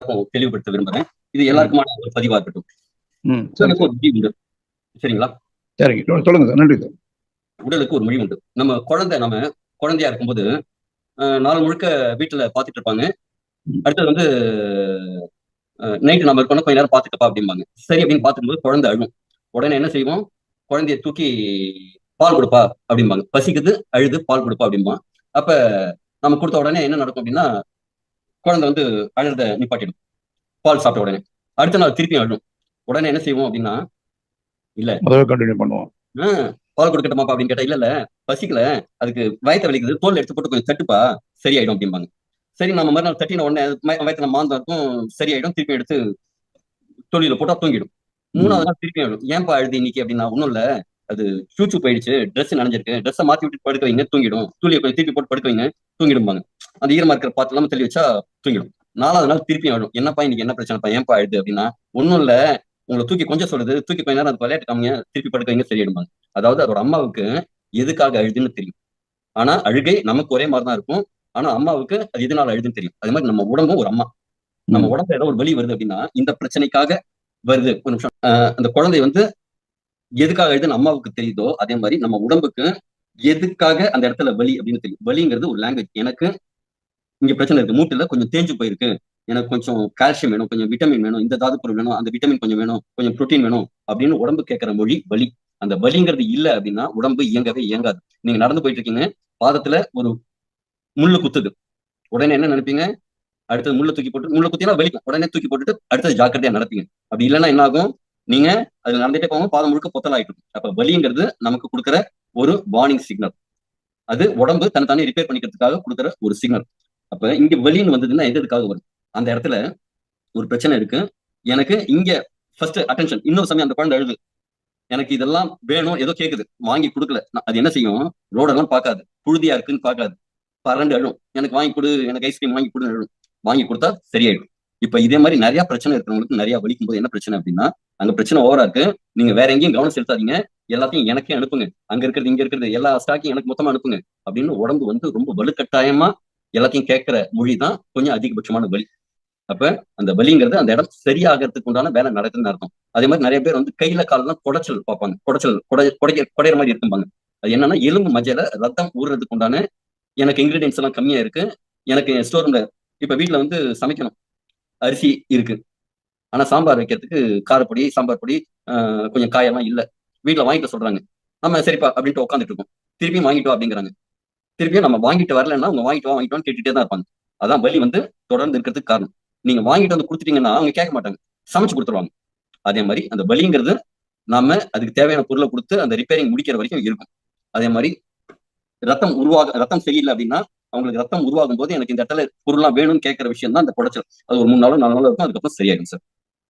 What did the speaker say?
எல்லாருக்கும் தெளிவுபடுத்த விரும்புறேன். இது எல்லாருக்குமான ஒரு பதிவா இருக்கட்டும். சரி உடலுக்கு ஒரு மொழி உண்டு. சரிங்களா? சரிங்க, சொல்லுங்க சார். நன்றி சார். உடலுக்கு ஒரு மொழி உண்டு. நம்ம குழந்தையா இருக்கும்போது நாள் முழுக்க வீட்டுல பாத்துட்டு இருப்பாங்க. அடுத்தது வந்து நைட்டு நம்ம இருக்கோம்னா கொஞ்ச நேரம் பாத்துக்கப்பா அப்படிம்பாங்க. சரி அப்படின்னு பாத்துக்கும்போது குழந்தை அழும். உடனே என்ன செய்வோம்? குழந்தைய தூக்கி பால் கொடுப்பா அப்படிம்பாங்க. பசிக்குது, அழுது பால் கொடுப்பா அப்படிம்பான். அப்ப நம்ம கொடுத்த உடனே என்ன நடக்கும் அப்படின்னா, குழந்தை வந்து அழுறத நிப்பாட்டிடும். பால் சாப்பிட்ட உடனே அடுத்த நாள் திருப்பி அழும். உடனே என்ன செய்வோம் அப்படின்னா, இல்ல கண்டினியூ பண்ணுவோம். பால் கொடுக்கட்டுமாப்பா அப்படின்னு கேட்டா, இல்ல இல்ல பசிக்கல, அதுக்கு வயத்த வலிக்குது, தோல் எடுத்து போட்டு கொஞ்சம் தட்டுப்பா சரியாயிடும் அப்படிம்பாங்க. சரி, நம்ம மறுநாள் தட்டின உடனே வயத்துல மாந்தம் இருக்கும், சரியாயிடும். திருப்பி எடுத்து தொழில போட்டா தூங்கிடும். 3வது நாள் திருப்பி அழும். ஏன்பா அழுது இன்னைக்கு அப்படின்னா, ஒண்ணும் இல்ல, அது சூச்சு போயிடுச்சு, ட்ரெஸ் நனைஞ்சிருக்கு, ட்ரெஸ்ஸை மாத்தி விட்டு படுக்க வைங்க, தூங்கிடும். தூளியை கொஞ்சம் திருப்பி போட்டு படுக்க வைங்க, தூங்கிடும்பாங்க. அந்த ஈரமா இருக்கிற பாத்து இல்லாம தள்ளி வச்சா தூங்கிடும். 4வது நாள் திருப்பி அழும். என்னப்பா இன்னைக்கு என்ன பிரச்சனைப்பா, ஏன்பா அழுது அப்படின்னா, ஒண்ணும் இல்ல, உங்களை தூக்கி கொஞ்சம் சொல்லுது, தூக்கி கொஞ்ச நேரம் அது விளையாட்டு காமிங்க, திருப்பி படுக்க வைங்க, சரியாயிடும்பாங்க. அதாவது அதோட அம்மாவுக்கு எதுக்காக அழுதுன்னு தெரியும். ஆனா அழுகை நமக்கு ஒரே மாதிரி தான் இருக்கும். ஆனா அம்மாவுக்கு அது எதனால அழுதுன்னு தெரியும். அதே மாதிரி நம்ம உடம்பும் ஒரு அம்மா. நம்ம உடம்புல ஏதோ ஒரு வலி வருது அப்படின்னா, இந்த பிரச்சனைக்காக வருது. ஒரு நிமிஷம். அந்த குழந்தை வந்து எதுக்காக அழுதுன்னு அம்மாவுக்கு தெரியுதோ, அதே மாதிரி நம்ம உடம்புக்கு எதுக்காக அந்த இடத்துல வலி அப்படின்னு தெரியும். வலிங்கிறது ஒரு லாங்குவேஜ். எனக்கு இங்க பிரச்சனை இருக்கு, மூட்டுல கொஞ்சம் தேஞ்சு போயிருக்கு, எனக்கு கொஞ்சம் கால்சியம் வேணும், கொஞ்சம் விட்டமின் வேணும், இந்த தாது பொருள் வேணும், அந்த விட்டமின் கொஞ்சம் வேணும், கொஞ்சம் புரோட்டீன் வேணும் அப்படின்னு உடம்பு கேட்கிற மொழி வலி. அந்த வலிங்கிறது இல்ல அப்படின்னா உடம்பு இயங்கவே இயங்காது. நீங்க நடந்து போயிட்டு இருக்கீங்க, பாதத்துல ஒரு முள்ளு குத்துது, உடனே என்ன நினைப்பீங்க? அடுத்தது முள்ள தூக்கி போட்டு, முள்ள குத்தினா வலிக்கும், உடனே தூக்கி போட்டுட்டு அடுத்தது ஜாக்கிரதையா நடப்பீங்க. அப்படி இல்லைன்னா என்ன ஆகும்? நீங்க அது நடந்துட்டே போகும், பாதம் முழுக்க பொத்தலாயிட்டு இருக்கும். அப்ப வலிங்கிறது நமக்கு கொடுக்குற ஒரு வார்னிங் சிக்னல். அது உடம்பு தன்னை ரிப்பேர் பண்ணிக்கிறதுக்காக கொடுக்குற ஒரு சிக்னல். அப்ப இங்க வலின்னு வந்ததுன்னா எதுக்காக வரும்? அந்த இடத்துல ஒரு பிரச்சனை இருக்கு, எனக்கு இங்க ஃபர்ஸ்ட் அட்டென்ஷன். இன்னொரு சமயம் அந்த குழந்தை அழுது, எனக்கு இதெல்லாம் வேணும், ஏதோ கேக்குது, வாங்கி கொடுக்கல. அது என்ன செய்யும்? ரோடெல்லாம் பார்க்காது, புழுதியா இருக்குன்னு பார்க்காது, பறந்து அழும், எனக்கு வாங்கி கொடு, எனக்கு ஐஸ்கிரீம் வாங்கி கொடுன்னு அழும். வாங்கி கொடுத்தா சரியாயிடும். இப்ப இதே மாதிரி நிறைய பிரச்சனை இருக்கிறவங்களுக்கு நிறைய வலிக்கும் போது என்ன பிரச்சனை அப்படின்னா, அங்க பிரச்சனை ஓவரா இருக்கு, நீங்க வேற எங்கேயும் கவனம் செலுத்தாதீங்க, எல்லாத்தையும் எனக்கே அனுப்புங்க, அங்க இருக்கிறது இங்க இருக்கிறது எல்லா ஸ்டாக்கையும் எனக்கு மொத்தமா அனுப்புங்க அப்படின்னு உடம்பு வந்து ரொம்ப வலுக்கட்டாயமா எல்லாத்தையும் கேட்கிற மொழி தான் கொஞ்சம் அதிகபட்சமான வலி. அப்ப அந்த வலிங்கிறது அந்த இடம் சரியாகிறதுக்கு உண்டான வேலை நடக்குதுன்னு அர்த்தம். அதே மாதிரி நிறைய பேர் வந்து கையில காலெல்லாம் குடைச்சல் பார்ப்பாங்க, குடையிற மாதிரி இருக்கும்பாங்க. அது என்னன்னா, எலும்பு மஜையில ரத்தம் ஊறுறதுக்கு உண்டான எனக்கு இன்கிரீடியன்ஸ் எல்லாம் கம்மியா இருக்கு, எனக்கு ஸ்டோர் ரூம்ல இப்ப வீட்டுல வந்து சமைக்கணும், அரிசி இருக்கு, ஆனா சாம்பார் வைக்கிறதுக்கு காரப்பொடி, சாம்பார் பொடி, கொஞ்சம் காயெல்லாம் இல்ல, வீட்டுல வாங்கிட்டு சொல்றாங்க. நம்ம சரிப்பா அப்படின்ட்டு உட்காந்துட்டு இருக்கோம். திருப்பியும் வாங்கிட்டு வா அப்படிங்கிறாங்க. திருப்பியும் நம்ம வாங்கிட்டு வரலன்னா அவங்க வாங்கிட்டு வான்னு கேட்டுட்டே தான் இருப்பாங்க. அதான் வலி வந்து தொடர்ந்து இருக்கிறதுக்கு காரணம். நீங்க வாங்கிட்டு வந்து கொடுத்துட்டீங்கன்னா அவங்க கேட்க மாட்டாங்க, சமைச்சு கொடுத்துருவாங்க. அதே மாதிரி அந்த வலிங்கிறது நாம அதுக்கு தேவையான பொருளை கொடுத்து அந்த ரிப்பேரிங் முடிக்கிற வரைக்கும் இருக்கும். அதே மாதிரி ரத்தம் சரியில்லை அப்படின்னா, அவங்களுக்கு ரத்தம் உருவாகும் போது எனக்கு இந்த இடத்துல பொருள்லாம் வேணும்னு கேட்கிற விஷயம் தான் அந்த குடைச்சல். அது ஒரு 3 நாளோ 4 நாளோ இருக்கும், அதுக்கப்புறம் சரியாயிடும் சார்.